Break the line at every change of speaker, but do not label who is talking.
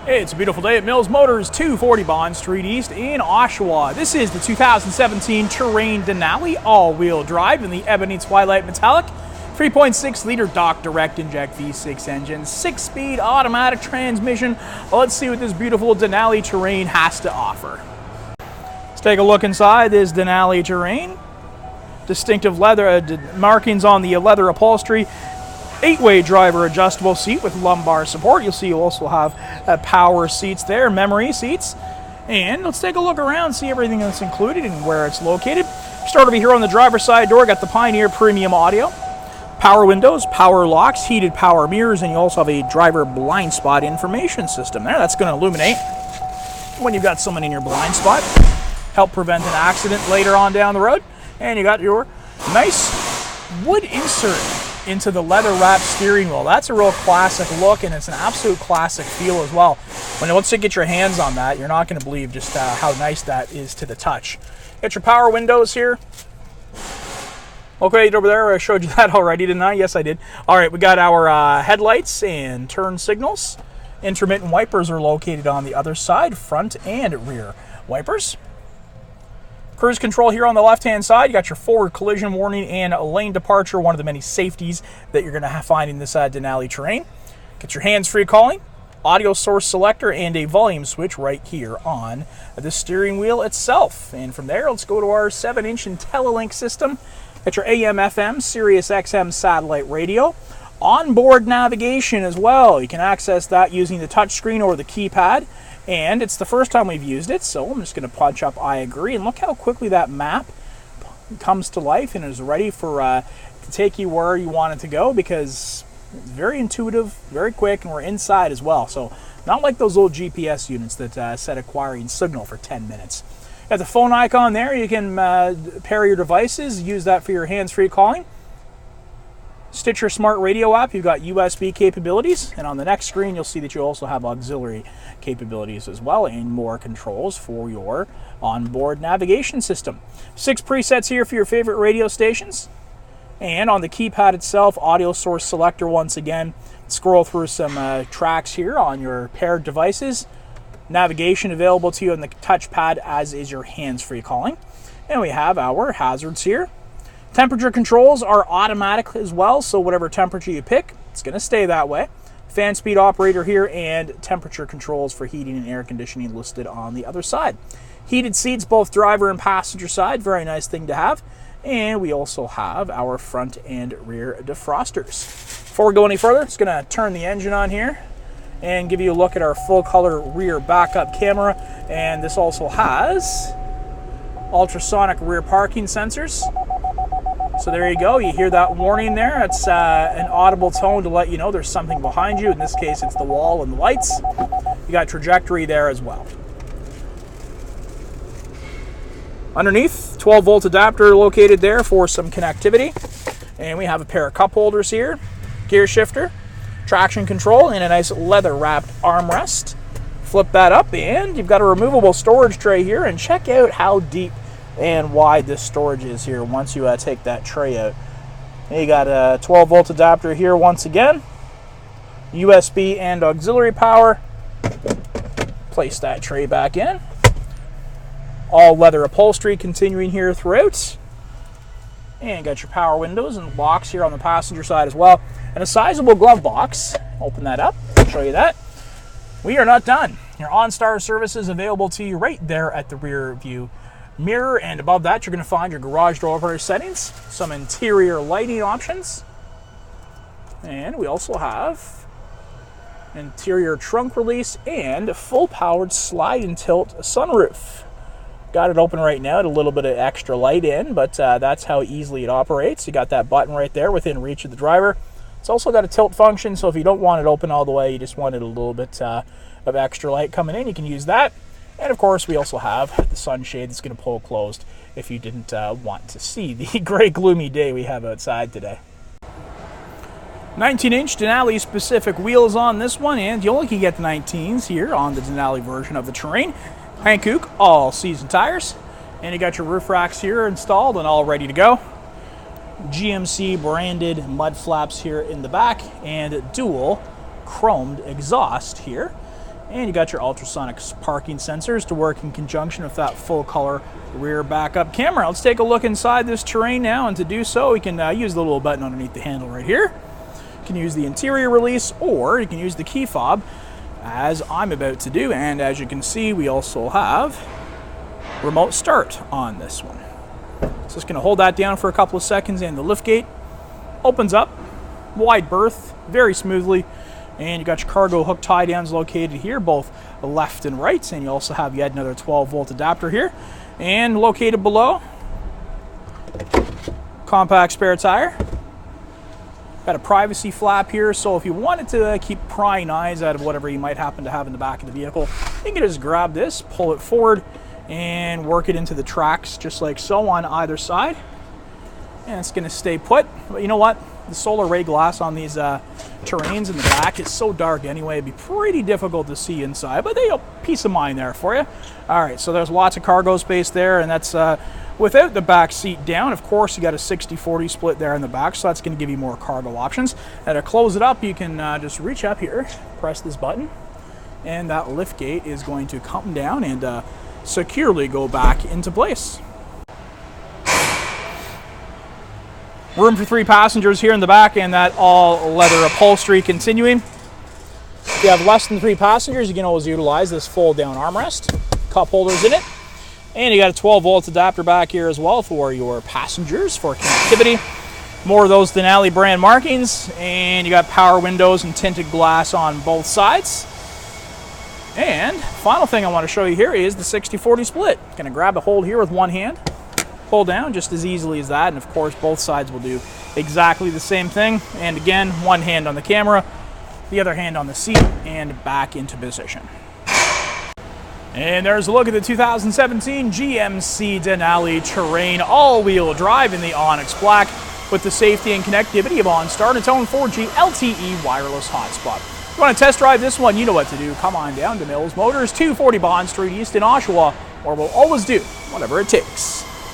It's a beautiful day at Mills Motors, 240 Bond Street East in Oshawa. This is the 2017 Terrain Denali all-wheel drive in the Ebony Twilight Metallic. 3.6-liter Dock Direct Inject V6 engine, 6-speed automatic transmission. Let's see what this beautiful Denali Terrain has to offer. Let's take a look inside this Denali Terrain. Distinctive leather markings on the leather upholstery. 8-way driver adjustable seat with lumbar support. You'll see you also have power seats there, memory seats. And let's take a look around, see everything that's included and where it's located. Start over here on the driver's side door, got the Pioneer Premium Audio, power windows, power locks, heated power mirrors, and you also have a driver blind spot information system there. That's going to illuminate when you've got someone in your blind spot, help prevent an accident later on down the road. And you got your nice wood insert into the leather wrapped steering wheel. That's a real classic look, and it's an absolute classic feel as well. Once you get your hands on that, you're not going to believe just how nice that is to the touch. Got your power windows here. Okay, over there, I showed you that already, didn't I? Yes, I did. All right, we got our headlights and turn signals. Intermittent wipers are located on the other side, front and rear wipers. Cruise control here on the left-hand side. You got your forward collision warning and lane departure, one of the many safeties that you're going to find in this Denali Terrain. Get your hands-free calling, audio source selector, and a volume switch right here on the steering wheel itself. And from there, let's go to our 7-inch IntelliLink system. Got your AM/FM, Sirius XM satellite radio. Onboard navigation as well. You can access that using the touchscreen or the keypad. And it's the first time we've used it, so I'm just going to punch up I agree. And look how quickly that map comes to life and is ready for to take you where you want it to go, because it's very intuitive, very quick, and we're inside as well. So not like those old GPS units that said acquiring signal for 10 minutes. Got the phone icon there. You can pair your devices, use that for your hands-free calling. Stitcher Smart Radio app, you've got USB capabilities, and on the next screen you'll see that you also have auxiliary capabilities as well, and more controls for your onboard navigation system. 6 presets here for your favorite radio stations, and on the keypad itself, audio source selector once again. Scroll through some tracks here on your paired devices. Navigation available to you on the touchpad, as is your hands-free calling. And we have our hazards here. Temperature controls are automatic as well, so whatever temperature you pick, it's going to stay that way. Fan speed operator here, and temperature controls for heating and air conditioning listed on the other side. Heated seats, both driver and passenger side, very nice thing to have. And we also have our front and rear defrosters. Before we go any further, it's going to turn the engine on here and give you a look at our full color rear backup camera. And this also has ultrasonic rear parking sensors. So there you go, you hear that warning there. It's an audible tone to let you know there's something behind you. In this case, it's the wall and the lights. You got trajectory there as well. Underneath, 12-volt adapter located there for some connectivity. And we have a pair of cup holders here, gear shifter, traction control, and a nice leather-wrapped armrest. Flip that up, and you've got a removable storage tray here, and check out how deep and wide this storage is here once you take that tray out. And you got a 12-volt adapter here once again, USB and auxiliary power. Place that tray back in. All leather upholstery continuing here throughout. And got your power windows and locks here on the passenger side as well. And a sizable glove box. Open that up, show you that. We are not done. Your OnStar service is available to you right there at the rear view mirror, and above that you're going to find your garage door opener settings, some interior lighting options, and we also have interior trunk release and full powered slide and tilt sunroof. Got it open right now, a little bit of extra light in, but that's how easily it operates. You got that button right there within reach of the driver. It's also got a tilt function, so if you don't want it open all the way, you just wanted a little bit of extra light coming in, you can use that. And of course, we also have the sunshade that's going to pull closed if you didn't want to see the gray, gloomy day we have outside today. 19-inch Denali specific wheels on this one, and you only can get the 19s here on the Denali version of the Terrain. Hankook all-season tires, and you got your roof racks here installed and all ready to go. GMC branded mud flaps here in the back, and dual chromed exhaust here. And you got your ultrasonic parking sensors to work in conjunction with that full color rear backup camera. Let's take a look inside this Terrain now, and to do so, we can use the little button underneath the handle right here. You can use the interior release, or you can use the key fob, as I'm about to do. And as you can see, we also have remote start on this one. So just going to hold that down for a couple of seconds, and the liftgate opens up, wide berth, very smoothly. And you got your cargo hook tie downs located here, both left and right. And you also have yet another 12-volt adapter here. And located below, compact spare tire. Got a privacy flap here, so if you wanted to keep prying eyes out of whatever you might happen to have in the back of the vehicle, you can just grab this, pull it forward, and work it into the tracks just like so on either side. And it's going to stay put. But you know what? The solar ray glass on these Terrains in the back is so dark anyway, it'd be pretty difficult to see inside, but they have peace of mind there for you. All right, so there's lots of cargo space there, and that's without the back seat down. Of course, you got a 60-40 split there in the back, so that's going to give you more cargo options. And to close it up, you can just reach up here, press this button, and that lift gate is going to come down and securely go back into place. Room for 3 passengers here in the back, and that all leather upholstery continuing. If you have less than 3 passengers, you can always utilize this fold down armrest. Cup holders in it. And you got a 12-volt adapter back here as well for your passengers for connectivity. More of those Denali brand markings, and you got power windows and tinted glass on both sides. And final thing I want to show you here is the 60-40 split. Gonna grab a hold here with one hand, pull down just as easily as that, and of course both sides will do exactly the same thing. And again, one hand on the camera, the other hand on the seat, and back into position. And there's a look at the 2017 GMC Denali Terrain all-wheel drive in the Onyx Black with the safety and connectivity of OnStar and its own 4G LTE wireless hotspot. If you want to test drive this one, you know what to do. Come on down to Mills Motors, 240 Bond Street East in Oshawa, or we'll always do whatever it takes.